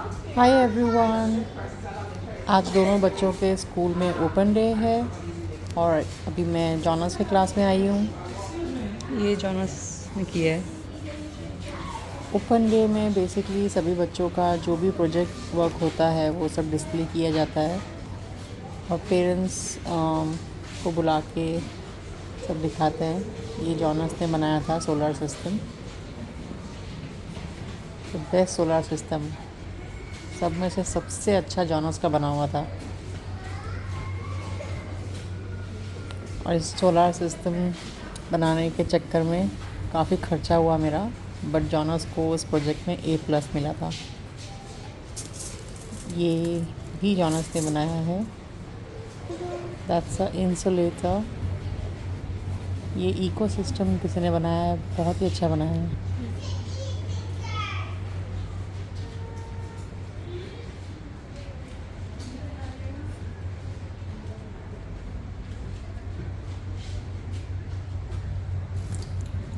Hi everyone. आज दोनों बच्चों के स्कूल में ओपन डे है और अभी मैं जॉनस के क्लास में आई हूँ। ये जॉनस ने किया है। ओपन डे में बेसिकली सभी बच्चों का जो भी प्रोजेक्ट वर्क होता है वो सब डिस्प्ले किया जाता है और पेरेंट्स को बुला के सब दिखाते हैं। ये जॉनस ने बनाया था solar system, the best solar system. सब में से सबसे अच्छा जॉनस का बना हुआ था और इस सोलर सिस्टम बनाने के चक्कर में काफ़ी खर्चा हुआ मेरा, बट जॉनस को उस प्रोजेक्ट में A+ मिला था। ये भी जॉनस ने बनाया है। That's a insulator. ये इकोसिस्टम किसी ने बनाया है, बहुत ही अच्छा बनाया है।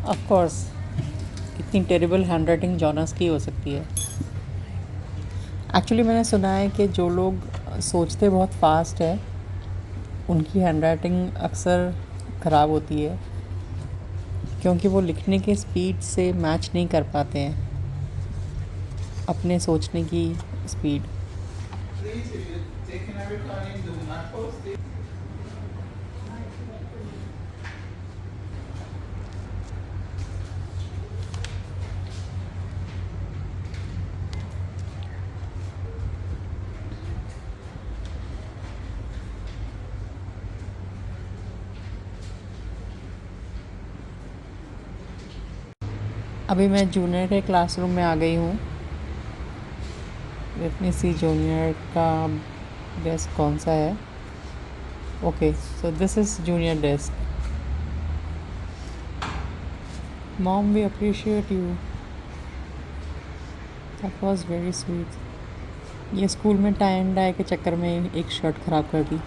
ऑफ कोर्स इतनी टेरिबल हैंडराइटिंग जॉनस की हो सकती है। एक्चुअली मैंने सुना है कि जो लोग सोचते बहुत फास्ट है उनकी हैंडराइटिंग अक्सर ख़राब होती है, क्योंकि वो लिखने के स्पीड से मैच नहीं कर पाते हैं अपने सोचने की स्पीड। अभी मैं जूनियर के क्लासरूम में आ गई हूँ। लेट मी सी जूनियर का डेस्क कौन सा है। Okay, so this is junior desk. Mom, we appreciate you, that was very sweet. ये स्कूल में टाई एंड डाई के चक्कर में एक शर्ट ख़राब कर दी।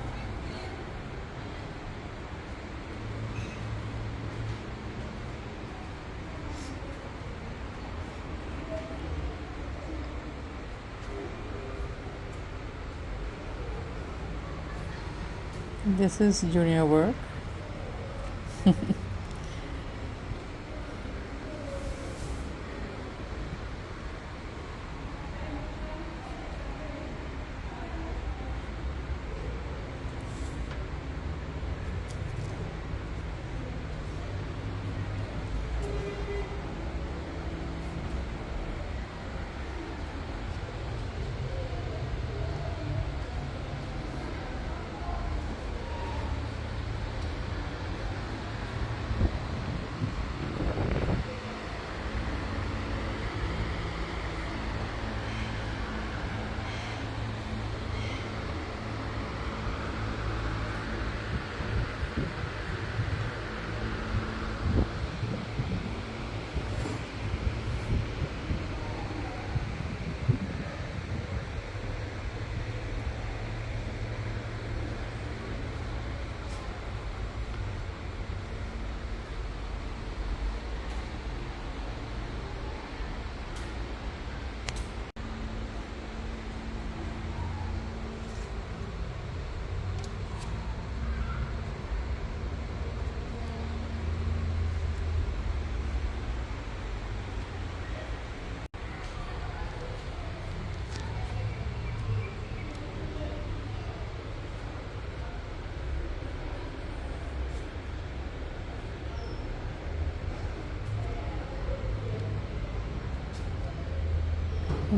This is junior work.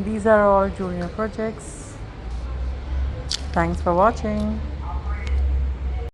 These are all junior projects. Thanks for watching.